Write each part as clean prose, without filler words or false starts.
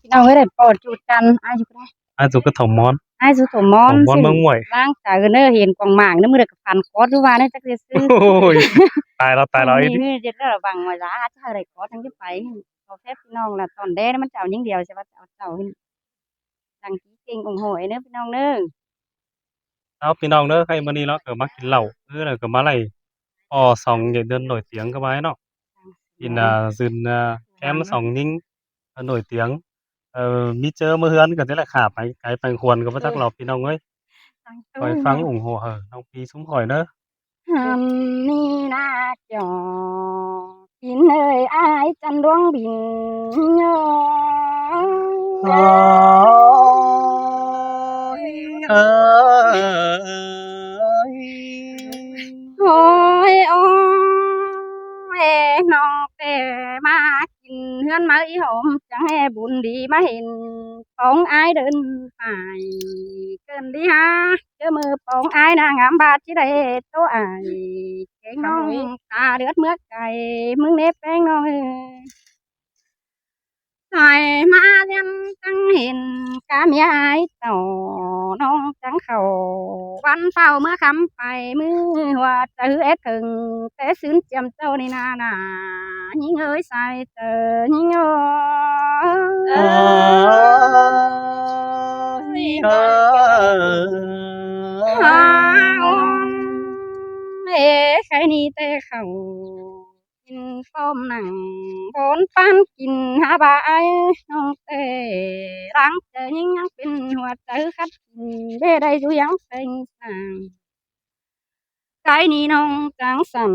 พี่น้องเอ้ยได้โปรดจูดกันอ้ายอยู่ก็ได้อาจุกก็ถมมอนอ้ายสุถมมอถมมอนนซึ่งเมืองมวยล้างจากเด้อเห็นกวางหมากเด้อมื้อใดก็พันคอร์สอยู่ว่าเด้อจักสิซื้อโอ้ยตายแล้วตายแล้วไอ้นี่นี่เจ็ดระวังว่าจ้าถ้าได้คอร์สจังสิไปขอแท้พี่น้องล่ะตอนแดมันจะเอาอย่างเดียวใช่ว่าจะเอาเจ้าดังกี้เก่งองโหยเด้อพี่น้องเด้อเอาพี่น้องเด้อใครมื้อนี้เนาะก็มากินเหล้าแล้วก็มาไล่อ้อส่องใหญ่เดินnổi tiếng cái bài nó กินzườn kem sòng nhinh nổi tiếng mi chơ mơ hươnก็นี่แหละค่ะไปไกลไปควรก็บ่จักหรอกพี่น้องเอ้ยตังคอยตู้ฟังủng hộ hở น้องพี่ซุมข่อยเด้อนี่นาจอกินเอ้ยอ้ายจันดวงบินยอ โอ้ยเอ้ยโอ้ยโอ้ยน้องแต่มากินเฮือนมาอีหอมจังให้บุญดีมาเห็นของอายเดินไปเกินดีฮะเจอมือปองอายนางงามบาดที่ได้ตัวอายเก่งน้องตาเลือดเมื่อไก่มึงเน็บแป้งน้องใส่มาเรียนจังเห็นกาเมียไอ้เต่าน้องจังเขาวันเฝ้าเมื่อคำไปมือหัวจะหือเอ็ดถึงแต่ซื้นเจียมเจ้านี่นานายิงเอ้ยใส่เตอยิงเอ้โอ้ยยเอ้ฮายวเอ๋ใครนี่แต่เขากินต้มหนังโอนปันกินหาบายน้องเตรังเจอยิ่งยังเป็นหัวใจคัดกินเบ่ได้อยู่ยังเป็นสั่งcái ni nông trắng sần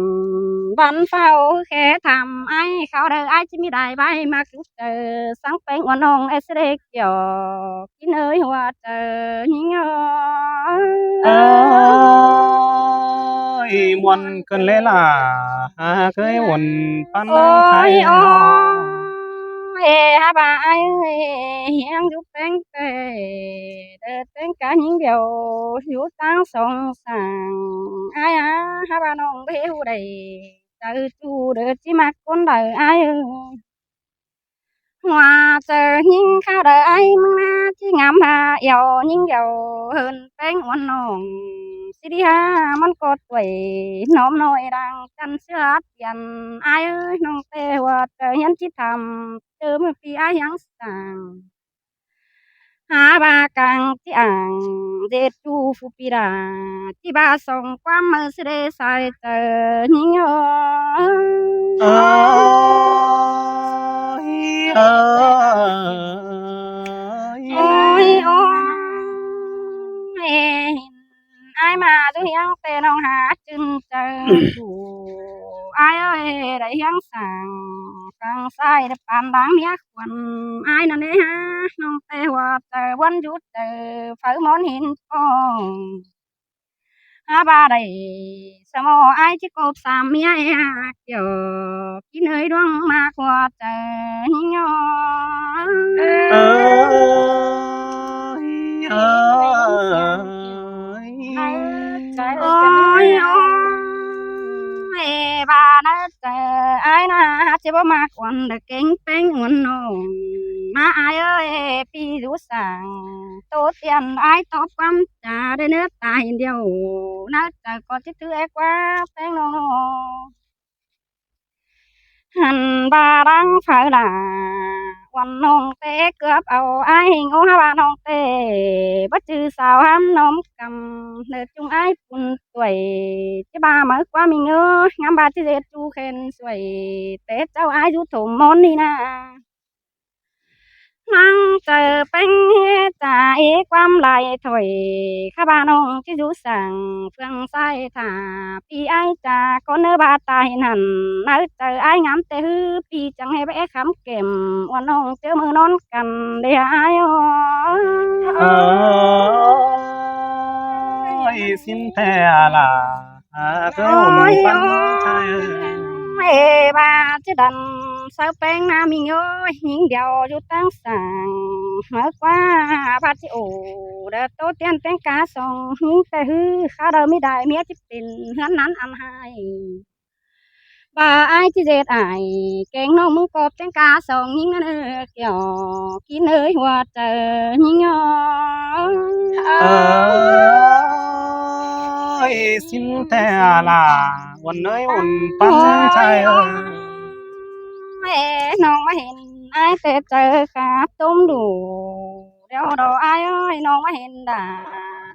văn phao khẽ thầm ai khao đời ai chỉ mi đại bay mà cứ chờ sáng bánh oan nông ai sẽ để kiểu kín ơi hoa chờ nhinh ơi muôn cơn lẽ là cưới muôn pan ôi thái nó ôi ha bà ai hiang giúp bánh tê để bánh cả những điều hiếu tăng song sàng ai ha bà nông bé hu đầy từ chu để chỉ mặc con đời ai ơi hoa chờ những khao đời ai mong na chỉ ngắm hà yêu những điều hơn bánh oan nồng xí đi ha món cột tuổi nóm nồi đang chăn sữa hát tiền ai ơi nông tê hoa chờ nhân chỉ thầm chờ mà phi ai yang sang há ba càng chỉ ảng dệt chu phu pi đà chỉ ba song qua mơ sẽ để sai chờ những ơi ôi ơi ôi ai mà tôi hiang tê nông há chân chờ chủ ai ơi đấy hiang sang càng sai đẹp bàn đáng miếc quần ai nè ha nông tê hoa tờ quân chút tờ phải món hin con ha ba đầy sao mà ai chỉ cột sam mía kiểu kín hơi đoan mà qua tờ nhỏ ôi ôi bà nó tờ ai na chỉ bỏ mà còn được kính bánh ngon nồng mà ai ơi pi rú sang tốt tiền ai tốt quắm trà để nước ta hiện điều nó chờ có chiếc thứ ấy quá bánh ngon hẳn bà đang phải làวันน้องเต้เกือบเอาไอ้ายงูหาว่าน้องเต้บ่จือสาวห้ำน้อมกำเนิดจุงไอ้ายปุ่นสวยที่บ้ามาว่ามีเงองามบาที่เด็ดจูเข็นสวยเต้เจ้าไอ้ายอยู่ถมมอนนี่นะนั่งเจอเป็นจ่าเอกความลายถอยข้าบ้านน้องที่อยู่สั่งเฟืองใส่ถาพี่ไอ้ายจ่าคนเนื้อบาตายนั่นนั่งเจอไอ้ายงามแต่ฮือพี่จังให้ไปคำเก็มวันน้องเจอมือนอนกันเดียวไอ้ายơi xin thề là cưới một pan trai ê ba chứ đành sao bén na mình ơi những điều chú tăng sàng mở qua ba chị ổ đã tốt tiền bén cá sòng những tay hư khá đời mi đại mía chỉ tiền hắn nắn ăn hai bà ai thì dệt ải kén nong mung cọp trên cá sòng nhưng nó kiểu kín nơi hoa trời nhưng ơi xin thế là quần ơi quần pan trai ơi mẹ nong mà hiện ai tê trời khát tôm đủ đeo đồ ai ơi nong mà hiện đã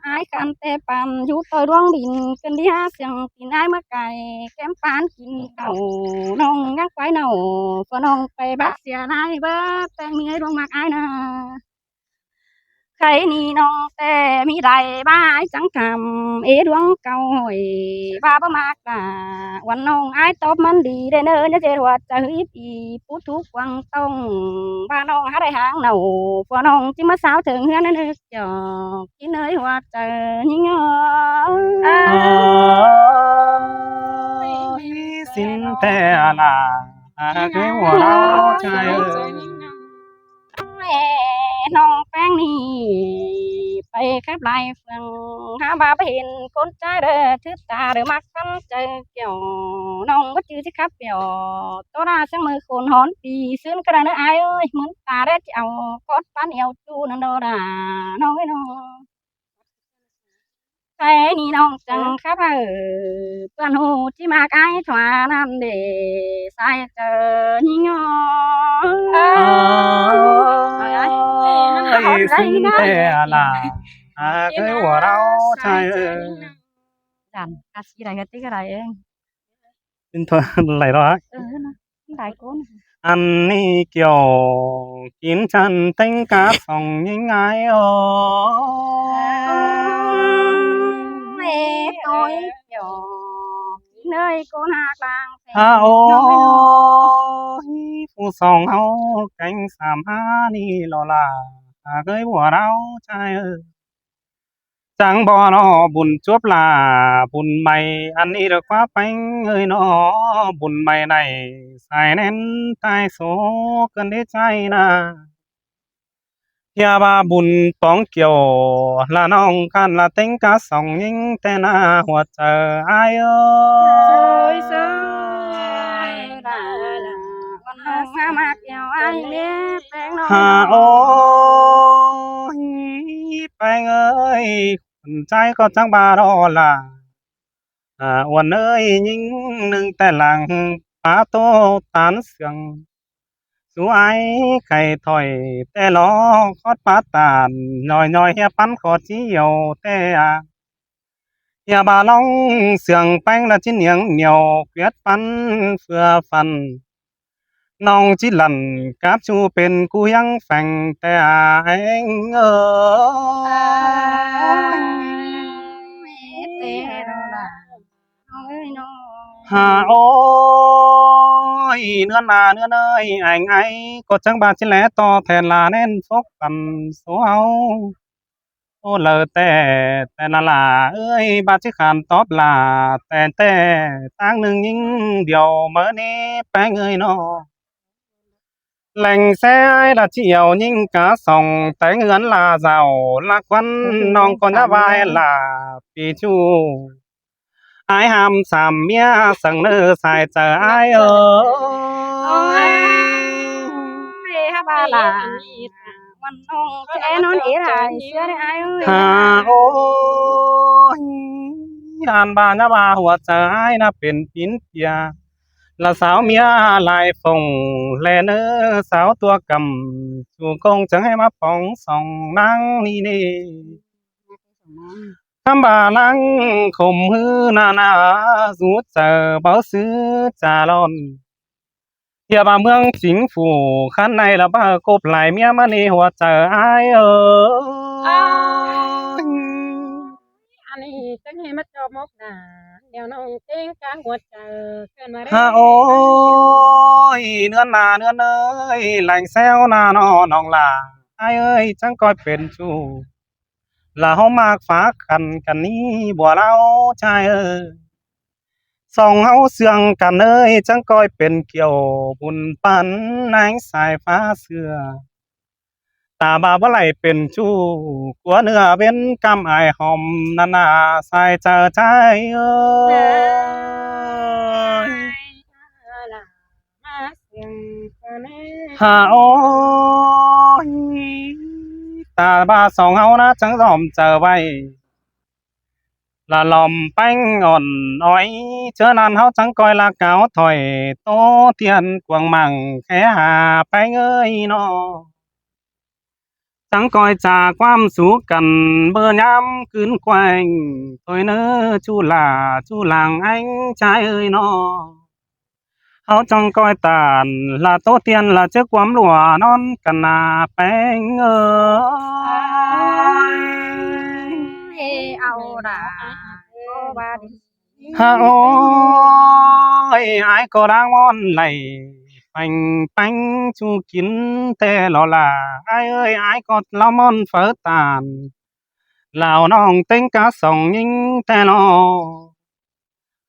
ai khăn tê pan chú tôi đoan bình cần đi hát xiang tin ai mà cày kém pan kín cầu nong ngắt quái nầu và nongไปbácเสียนายเบิดแต่งเมียดวงมักอายนะ ใครนี่น้องแต่มีไรบ้าจังทำดวงเก่าหอยบ้าบ่มากกะวันน้องอายตอบมันดีได้เนอะเนี่ยเจรวดจะฮึบอีพูดทุกวังต้องบ้านน้องหาได้หางเหนาพอน้องจิมาสาวถึงเฮือนนึกจอกกินเนยว่าเจอยิ่งxin thế là cái của nó trai ơi แม่น้องแป้งนี่ไปครับลายเฟืองหาบาไปเห็นคนใจเด้อทึดตาเด้อมักกันเจอเกี่ยวน้องก็จื้อสิครับเปี่ยวตัวราเสียงมือคนหอนปีซื้อกระดานเด้ออายเอ้ยเหมือนตาได้เจ้ากอดปันเอวจูนันโดดาน้องไอ้น้องใครนี่น้องจังครับเพื่อนหูที่มาไกลถวานั่นเด้ใส่เจอยิ่งơi xin thế là cái của nó trai ơi Rành, ca sĩ này cái tí cái này xin thôi lại đó đại cuốn anh đi kiểu kín chân tính cá phòng những ai mẹ tôi kiểu nơi cô hạ làng ôi phụ song hao cánh sàm ha đi lò là cái của nó trai ơi chẳng bỏ nó buồn chuốc là buồn mày ăn đi được quá bánh ơi nó buồn mày này xài nên tai số cơn đế chay na kia ba buồn bóng kiểu là nong can là tính cá sòng nhưng tên na hoạt chờ ai ơi hà ôi bánh ơi trai có chẳng ba đó là uẩn ơi nhưng nươngแต่หลังป้าโตตานเสียงสู้ไอ้ไข่ถอยแต่ล้อคอดป้าตานน้อยน้อยเฮียปั้นขอจีเหี่ยวแต่เฮียบาลองเสียงแป้งละชิ้นเหนียงเหนียวเกวียดปั้นเฟือฟันน้องจิหลันกับชูเป็นกูยังแฝงแต่เองเอhà ôi nưa ơi anh ấy có chẳng bà chỉ lẽ to thèn là nên phúc cần số áo ô lờ tè là ơi bà chỉ khàn tóp là tè tăng nương những điều mới đi bé người nó lành xe ai là chiều nhưng cá sòng té ngưỡng là giàu là quan non con đã vai là pì chu ai ham sàm mía sằng nơ xài chờ ai ơi ha ba làมันน้องแค่นอนเอ๋ไรเชื่อได้ไอ้เอ้ย hà ôi an bà nhá bàหัวใจน่ะเป็นปินเปียละสาวเมียลายฝงแลเนอสาวตัวกำจูกงจังให้มาปองส่องนางนี่นี่คำบ่านังข่มฮือนาสูดเจอเบาซื้อจาลอนเทียบเมืองสิงฝูขันในละบ้ากบไหลเมียมาในหัวเจอไอเออ อันนี้จังให้มาจอบมกหนาเดี๋ยวน้องเต้งกลางหัวใจเกินมาได้ hà ôi nươn ơi lành xéo na nó nòng là ai ơi chẳng coiเป็นชูlàห้องมากฟ้ากันนี้บัวเล่าชายเอ้ยส่องเฮาเสื่องกันเอ้ยจังก้อยเป็นเกี่ยวบุญปันนางสายฟ้าเสือตาบาบ่ไหลเป็นชู้กลัวเนื้อเป็นกำไอายหอมนานาสายเจอใจเอ้ย หาโอ้ยตาบาสองเฮานะจังยอมเจอไว้ละลอมแป้งอ่อนอ้อยเจอนั้นเฮาจังก้อยละเกาถอยโตเทียนกวางมั่งแค่หาแป้งเอ้ยน้อจังก้อยจากความสุขกันเบอร์ย้ำคืนแกว่งถอยเนื้อจูหลาจูหลังอันชายเอ้ยน้อ áo trong coi tàn là tổ tiên là chiếc quắm lụa non cần à bánh ơi เอาด่าก็บาดี ha ôi ai có đang ngon này bánh bánh chu kín tê lò là ai ơi ai có lo món phở tàn lào nong tính cá sòng nhưng tê lò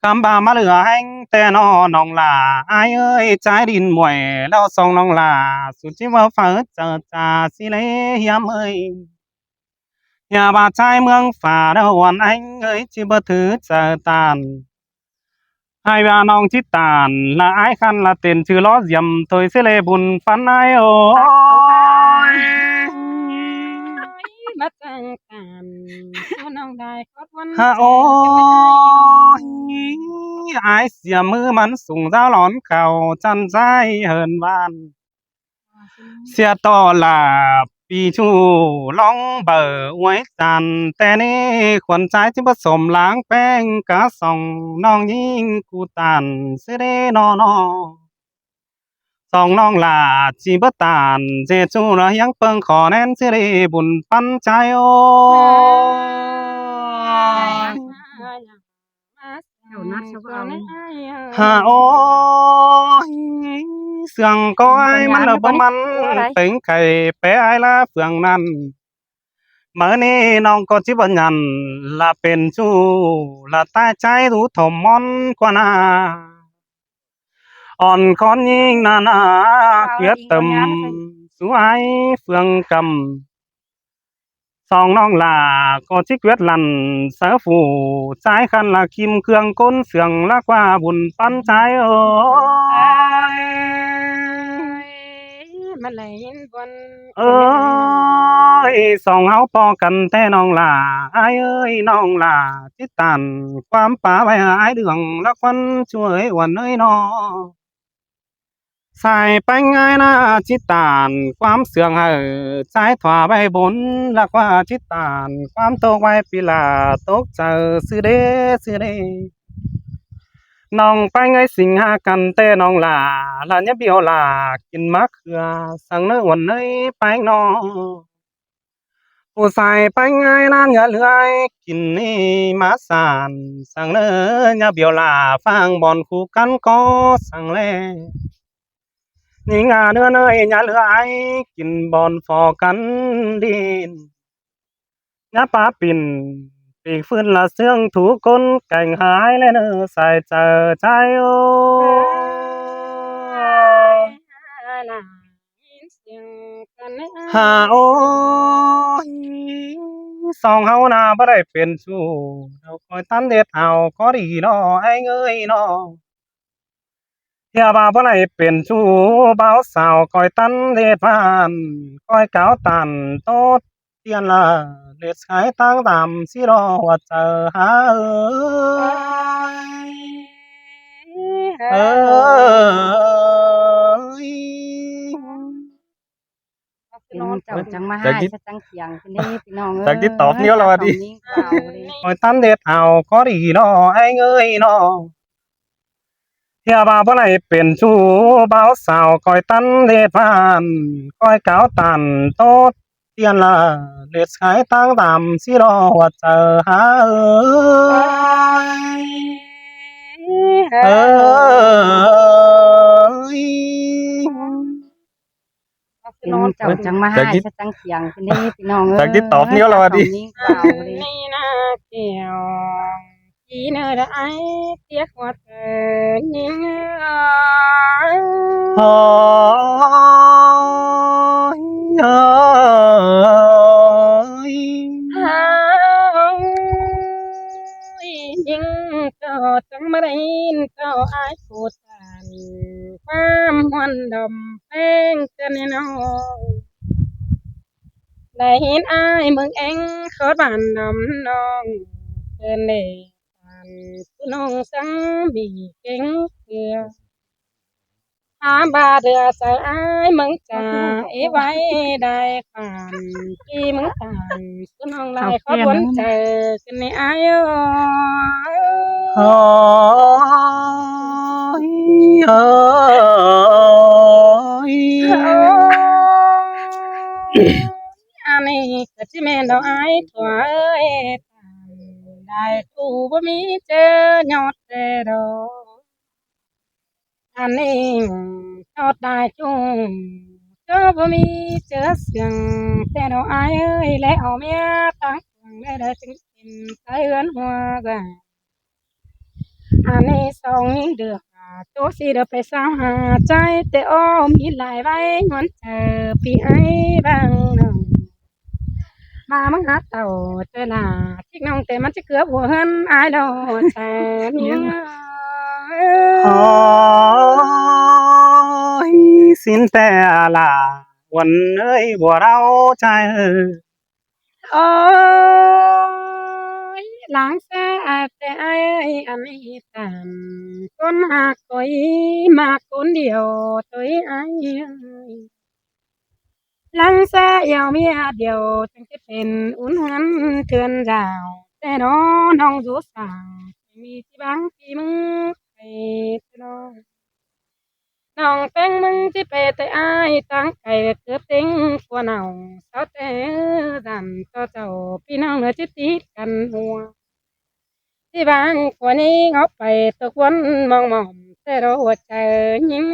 cam bà má lửa anh tê nó nong là ai ơi trái đình muội lao sòng nong là sụt chỉ vào phở chờ trà xí lấy hiếm ơi nhà bà trai mương phà đâu hoàn anh ơi chỉ bơ thứ chờ tàn hai bà nong chít tàn là ai khăn là tiền trừ ló diệm tôi sẽ lê buồn phán ai ôi มาจังกันผู้น้องได้กดวัน ha ôi ai xìa mưa mắn sùng dao lón khẩu chăn dai hờn van xìa to làปีชูล่องเบอร์ไว้จันแต่นี่ขวัญใจที่ผสมล้างแป้งกะส่องน้องยิงกูตันเสเดนอนอสองน้องลาจีบตานเจจูระยังเปิงขอแน่นเสเดบุญปันใจโอ เดี๋ยวนัดเขาเอา hà ôi sương coiมันละบ่มันเป็นไข่เปไอละเฟืองนั้นเมื่อนี้น้องก็จิบยันละเป็นชู้ละตายใจรู้ถมมอนกว่านาอ่อนคอนยิงนานาเกียรติมสวยเฟืองกำสองน้องลาก็จิกเวทลันเสือฝูใจคันละคิมเครื่องก้นเสียงละกว่าบุญปันใจเอ้ย มาเลยบน เอ้ยสองเฮาพอกันแต่น้องลาอายเอ้ยน้องลาจิตตันความป่าไว้หายเดืองละควันช่วยวันเอ้ยน้อใส่ไปง่ายนะจิตตานความเสื่องให้ใจถวาไว้บนละกว่าจิตตานความตกไว้ปีลาตกเจอซื้อเด้ซื้อเด้น้องไปไงสิงหากันแต่น้องลาลาเนี่ยเบียวลากินมะเขือสั่งเนื้อวันเอ้ยไปน้องผู้ใส่ไปไงนะอย่าเลื่อยกินนี่มาสานสั่งเนื้อเนี่ยเบียวลาฟังบอลคู่กันก็สั่งแล นี่งาเนื้อเนยอย่าเหลือไอกินบอนฟอกันดินยาปลาปิ่นปีกฟื้นละเสื่องถูกก้นแก่งหายและเนื้อใส่เจอใจโอ้หาโอ้ยสองเฮานาบ่ได้เป็นชู้เราคอยตันเด็ดเอาก็ดีน้อไอ้เงยน้อ เฮียบ่าวบ่ได้เป็นชู้บ่าวสาวคอยตันเดชผ่านคอยก้าวตันโตเตียนละเล็ดสายตั้งตามสิรอว่าเจอหาเอ้ย พี่น้องเจ้าจังมาให้จังเสียงพี่นี่พี่น้อง จากที่ตอบเนี่ยเราดิคอยตันเดชเอาก็ดีน้อไอ้เงยน้อ เฮียบ่าวบ่ได้เป็นชู้บ่าวสาวคอยตันเดชผ่านคอยก้าวตันโตเตียนละเล็ดสายตั้งตามสิรอว่าเจอหาเอ้ย พี่น้องเจ้าจังมาให้จังเสียงพี่นี่พี่น้อง จากที่ตอบเนี่ยเราดิ นี่นะเกี่ยวจีเนอได้เตี้ยกว่าเธอยิ่ง โอ้ยโอ้ย ยิ่งเจ้าจังมาได้ยินเจ้าอายพูดกันความหวนดมแป้ งกันน้องได้เห็นอ้ายมึงเองเขาบ้านนำน้องเกินเล่บ้านผู้น้องสังมีเก่งเกลือหาบาเดือใส่อ้ายมึงจ่าเอไว้ได้ผ่านที่มึงตานผู้น้องลายเขาวนเจอกันในอ้าย โอ้ยโอ้ย อันนี้ก็สิแม่นดอกอ้ายถั่วเอ้ยได้กูบ่มีเจอยอดแต่ดอกอันนี้ยอดได้จุงเจ้าบ่มีเจอเสียงแต่ดอกอ้ายเอ้ยและเอาเมียตั้งได้จึงกินใส่เฮือนหัวกันอันนี้สองเดือนโตสิเด้อไปสาวหาใจแต่อ้อมีหลายไว้งอนเจอพี่ไอ้บ้างน้อง มามึงหาเต่าเจอหน้าที่น้องแต่มันจะเกือบหัวเหินอายดอกแต่เนี่ย โอ้ยสิ้นแต่ละวันเอ้ยบ่เราใจโอ้ยหลังแซ่แต่ไอ้อันนี้ต่างคนหักคอยมาคนเดียวตัวไอ้หลังแซ่ยาวเมียเดียวจึงจะเป็นอุ่นหันเทือนดาวแต่น้องอยู่สาวมีที่บางที่มึงไปตลอด น้องแป้งมึงที่ไปแต่อายตั้งใจเกือบเต็งฟัวเน่าเสาแต่ดันต่อเจ้าพี่น้องเหนือจิตติดกันหัวที่บางกว่านี้เขาไปตกวันมองแต่เราหัวใจยิ่ง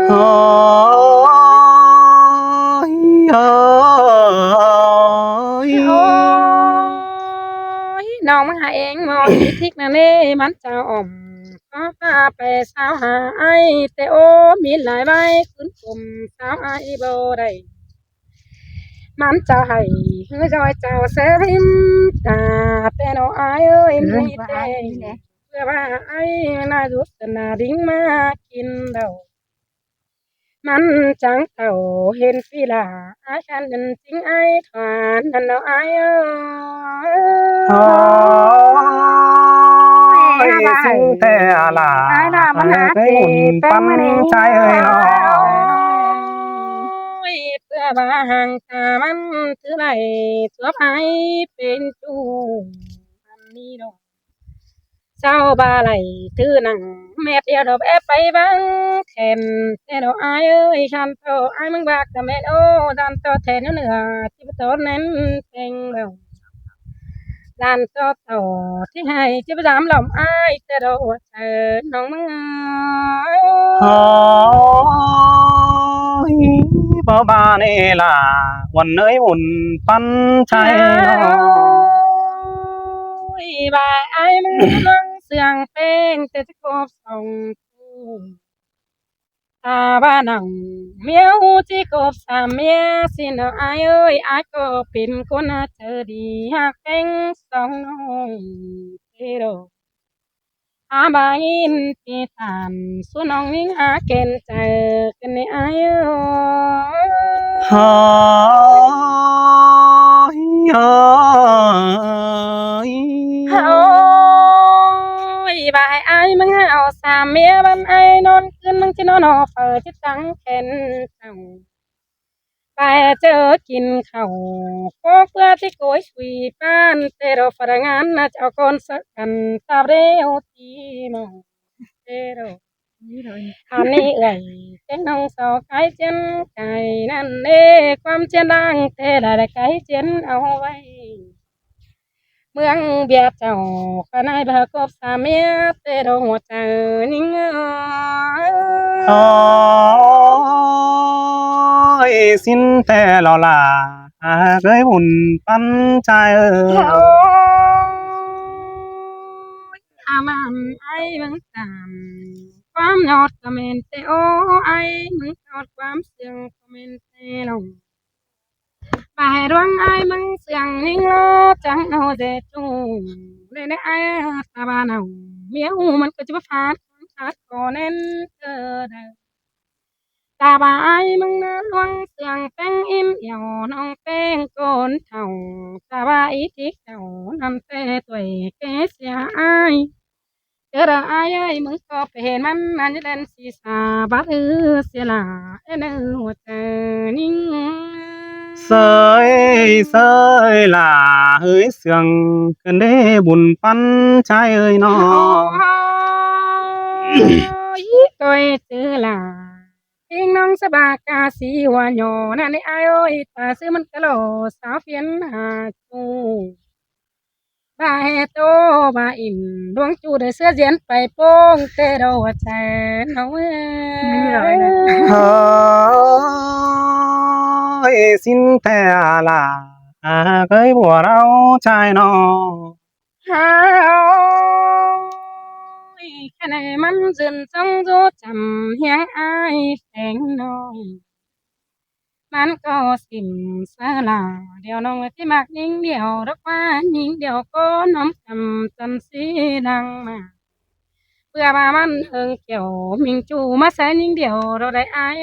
โอ้ยโอ้ยโอ้ยน้องมาหาเองมองอีทิกนั่นเน่มันจะอ่อมขอพาไปสาวหาไอแต่โอ้มีหลายใบคุณกลมสาวไอโบได้ มันจะให้เฮือจอยเจ้าเสริมตาแต่น้องอายเอ้ยมีแต่เพื่อว่าไอ้น่าดุษนาดิ่งมากินเดามันจังเต่าเห็นฟีลาอาฉันนั้นจริงไอ้ทานนั่นน้องอายเอ้โอ้ยยสิ้นแต่ละ ไอ้น่ามันหา เคย เจ็ อุ่น แป้ ปั้ ง น มานี่ ใจเอ้ยน้อ เพื่อว่าห่างตามันถือไหลตัวไปเป็นจูอันนี้ดอก เจ้าบาไหลถือหนังแม่เดียวดอกแอบไปบังแทนแต่ดอกอายเอ้ยฉันโตอายมึงบากแต่แม่โอ้ดันต่อแทนเหนือที่ประตูนั้นเพลงแล้วดันต่อต่อที่ให้ที่ประจำหล่อมอายแต่ดอกเธอน้องมึงโอ้ยบ่บานี่ล่ะวันเอ้ยอุ่นปั้นใจน้อ บายอายมึงนั่งเสียงเพลงแต่จะกบส่งกู ตาบ้านหนังเมียหูที่กบสามเมียสินอายเอ้ยอายก็เป็นคนหาเธอดีหักเป็นสองน้องเทโรอาบายินปีตานส่วนน้องนิ่งหาเกณฑ์ใจกันในอายเอ้โอ้ยโอ้ยโอ้ยบายอายมึงเอาสามเมียบันไอนอนคืนมึงจะนอนอเปิดที่ตั้งแขนเจ้า ไปเจอกินข้าวโคกเพื่อที่โกยสุยป้านแต่เราฝรั่งงานน่ะจะเอาคนสักกันตาเรียวที่มองเตโรอันนี้เอ่ยเจ้าน้องสาวไก่เจนไก่นั่นเอ้ความเจนดังแต่ละไก่เจนเอาไว้เมืองเบียดเจ้าขนายบากบสามเมียแต่เราหัวใจนิ่งโอ้ยสิ้นแต่เราล่ะหากเคยอุ่นปั้นใจโอ้ยอามันไอ้เมืองตาม ความยอดก็เมนเตโอไอมึงยอดความเสียงก็เมนเตลงไปดวงไอมึงเสียงหิงโลจังโนเดจูเลยได้ไอตาบานเอาเมียหูมันก็จะมาฟาดก็เน้นเกิด ta bài mừng loang sương phèn im dẻo nong phèn cồn thầu ta bài thích thầu năm tê tuổi kế xia ai chớ ra ai ơi mừng có phê man man lên xì xà bát ư xì là em ư tờ ninh sơi sơi là hơi sương cần đê buồn pan trai ơi nó tôi chữ là tiếng nong sa ba ca si hoa nhỏ nè ai ơi ta sư mình cái lò sao phiền hà chu ba hè tô ba im đuông chu để xưa diễn phải bông tê đầu chè nấu ơi xin thề là cái bùa đau trai nó cái này mắn dần trong gió chầm hiang ai phèn nongมันก็สิมสลาเดี๋ยวน้องที่มักยิงเดียวรักว่ายิงเดียวก็น้อมจำจำสีดังมาเพื่อว่ามันเฮิงเกี่ยวมิงจูมาใส่ยิงเดียวเราได้อาย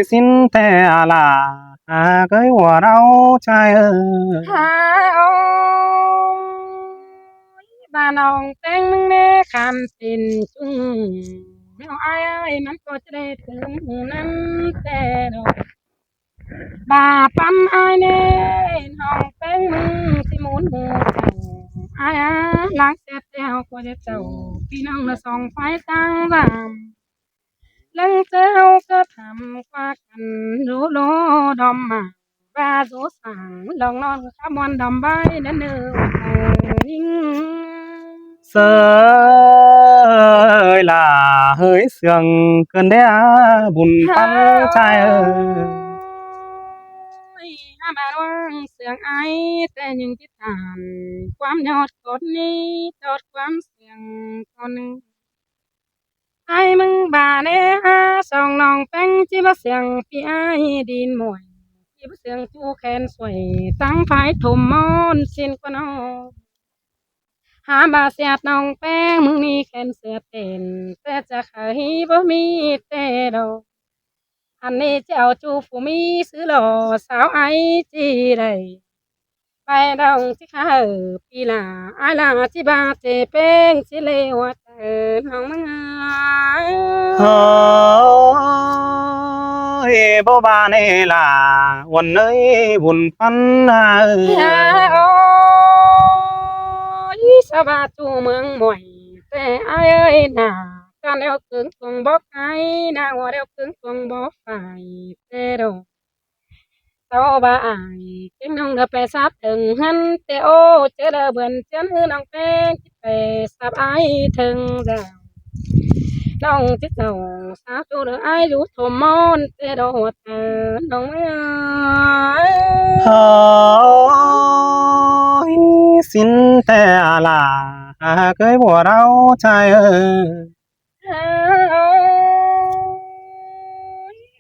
xin thề là cái bùa đau trai ơi บ้านน้องแต่งแน่คันเป็นจุงน้องอายมันก็จะได้ถึงนั้นแต่ดอกบาปันอายเน่น้องแต่งมึงที่มุนหูเจ้าอายล้างเสร็จแล้วก็จะเจ้าพี่น้องละสองไฟตั้งรำลังเจ้าก็ทำกว่ากันรู้โลดอมมาว่าสูสั่งลองนอนขบวนดอมใบนั่นเด้อนิ่ง sơi là hơi sương cơn đế buồn pan trai ơi ห้าบาร่างเสียงไอแต่ยังที่ฐานความยอดกดนี้ตอดความเสียงคนหนึ่งไอ้มึงบาเน่ฮะสองน้องแป้งที่ว่าเสียงพี่ไอ้ดินหมวยที่ว่าเสียงจูแขนสวยตั้งไฟถมมอนสิ้นกว่าน้องหาบาเสียดน้องแป้งมึงนี่แขนเสียเต้นแต่จะเคยบ่มีแต่ดอก อันนี้เจ้าจูฟูมีซื้อหล่อสาวไอจีได้ไปดองสิค่ะปีหลาไอลาจิบาเจเป้งสิเลวเตอน้องมึง ơi bố ba này là quần ơi buồn pan ơi โอ้ยสบาจูเมืองหมวยแต่ไอเอ้ยน่าการเดียวกึ่งตวงบอกไอน่าว่าเดียวกึ่งตวงบอกฝ่ายแต่ดอก tao bà ai tiếng nông đập bè sáp từng hân tê ô chớ đờ bườn chén hư nông tê chít bè sáp ai thường rào nông chít dầu sao chú đỡ ai rú thổ môn tê đồ tờ nông ơi xin thề là cái bùa đau trai ơi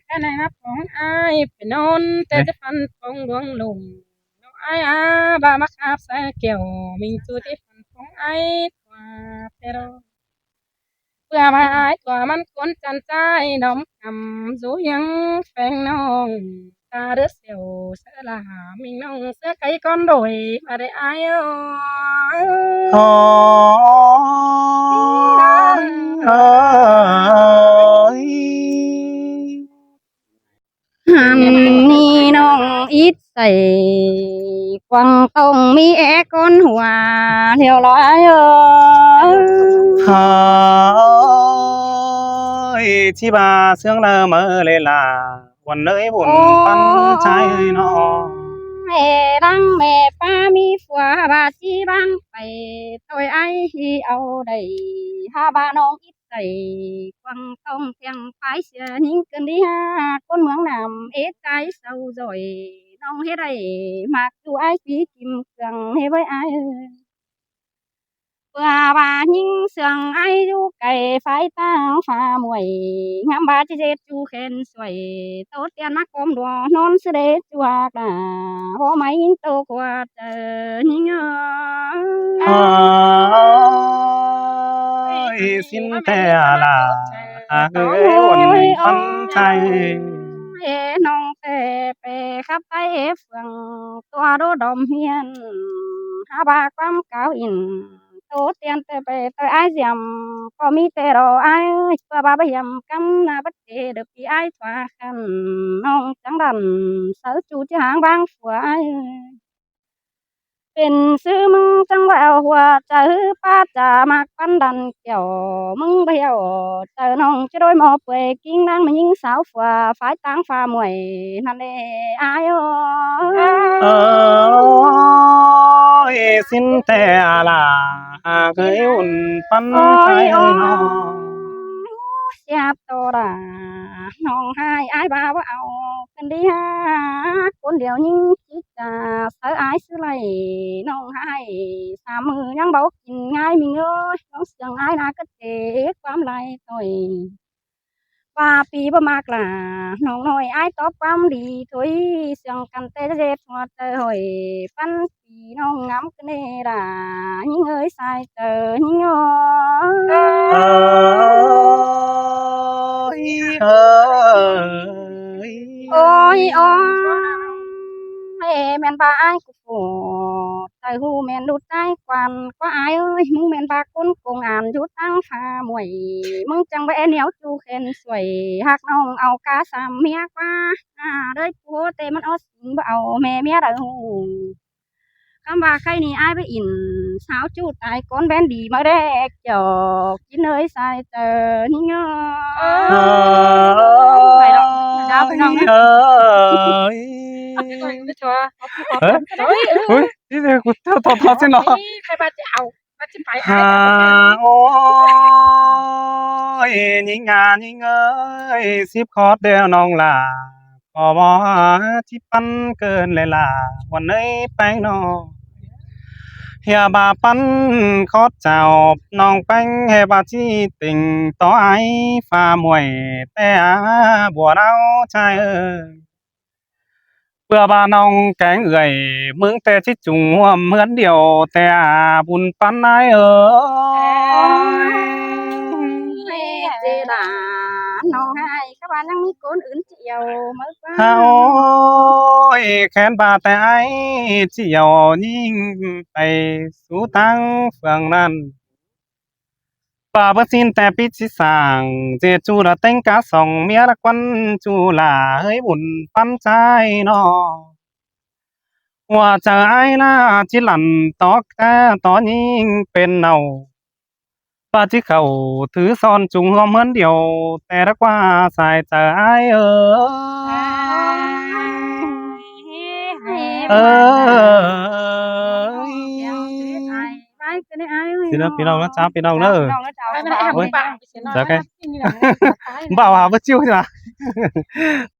cái này nóของai phải nôn tê tê phân phong luông lùngน้องไอ้บามักอาบใส่เกี่ยวมิงจูที่ฟันของไอ้กว่าเตโร เพื่อมาอายกว่ามันคนจันใจน้อมคำสูยังแฝงน้องตาเดือเสียวเสือลามิงน้องเสือไก่ก้อนโดยมาได้อายôi ơi หันนี่น้องอิดใส่กวางตรงมีแอก้อนหัวเที่ยวร้อยơi chi bà sương lơ mơ lê là quần ơi buồn pan trai ơi nó แม่ดังแม่ป้ามีผัวบาจีบ้างไปตัวไอ้เอาได้ถ้าบ้านน้องอิดใส่กวางตรงเพียงไปเสียยิ่งเกินดีฮะคนเมืองนำเอ็ดใจเศร้าจ่อยน้องเฮ็ดได้มากดูไอ้สีกิมเครื่องให้ไว้ไอ้เพื่อว่ายิ่งเสียงไอ้ดูไก่ไฟตั้งฟ้ามวยงามบาจีเจ็ดจูเข็นสวยโตเตียนมากมดัวนอนเสด็จจวกน่ะพอไม่ยิ่งโตกว่าเจอยิ่ง ยสินแต่ล่ะเอ้ยวันปันใจ น้องแต่ไปขับไปเฟืองตัวดูดมเฮียนหาบาความเก่าอินโตเตียนแต่ไปแต่ไอเสียมก็มีแต่รอไอเพื่อบาไปยำกำนาบัดเจเดปีไอทว่าคันน้องจังดันเสือจูที่หางบางฝัวไอเป็นซื้อมึงจังแววหัวใจป้าจะมากปันดันเกี่ยวมึงเดียวเจอน้องจะโดยหมอเปื่อยกิ้งนางมายิงสาวฝัวฝ่ายต่างฝ่ามวยนั่นเด้อายเอ้ยสินแต่ล่ะเอ้ยอุ่นปัน โอ้ ใจ ยโอ้ น้อย ง เสียบโตดาน้องให้อายบ่าวเอากันดีฮะคนเดียวยิงจิตจาเสออายซื้อไรน้องให้สามมือยังเบากินง่ายมีเงยน้องเสียงอายนาก็เจ็บความไรต่อยว่าปีบ่มากล่ะน้องน้อยอายตอบความดีถอยเสียงกันเตะเจ็บหัวใจหอยปันปีน้องงำกันเนด่ายิงเอ้ยใส่เจอยิงอ้เอ้ยเอ้ย โอ้ยโอ้ยแม่นบ่อายกูโกรธใจหูแม่นดูดใจกวนกว่าอายเอ้ยมึงแม่นบ่คนโกงอ่านอยู่ตั้งฟ้ามวยมึงจังแวเหนียวจูเข็นสวยหักน้องเอากาสามเมียกว่าเด้ยผัวแต่มันเอาสิงบ่เอาแม่เมียเด้อฮู้คำว่าใครนี่อายไปอินสาวจูตายก้นแบนดีมาแรกจอกกินเอ้ยใส่เจอนี่เงาไปดอกเจ้าไปน้องนะ เอ้ย ไม่ชัวร์เอาพี่ขอ เฮ้ย เฮ้ย เฮ้ยนี่เดี๋ยวกูเท่าทอดสิเนาะ ใครบ้าจะเอาบ้าจะไป หาโอ้ยยิงงานยิงเอ้ยสิบคอร์ดเดียวน้องล่ะก็บ่ที่ปันเกินเลยล่ะวันนี้แป้งน้องเฮียบาปันคอร์ดเจ้าน้องแป้งเฮบาที่ติ่งต่อไอฟ้ามวยแต่บัวเราชายเอ้ย เพื่อบาน้องแกงเอื่อยมึงแต่ที่จุงหัวเหมือนเดียวแต่บุญปันนายเอ๋ย เจดาน้องให้các bạnยังมีคนอื่นเจียวมากกว่า เฮาแขนบาแต่ไอเจียวยิ่งไปสู่ทางฝั่งนั้นป่าบ่สิ้นแต่ปิดสิสร้างเจจูละเต็งกะสองเมียละควันจูลาเฮ้ยบุญปันใจน้อ ว่าจะไอ้หน้าจิหลันตอกแต่ตอนยิงเป็นเนาป้าที่เขาถือซ่อนจุงหัวเหมือนเดียว แต่รักว่าสายจะไอ้เออสินะพี่น้องนะจ้าพี่น้องเนอะเจ้าแกบ่าวหาบ่จิ้วใช่ไหม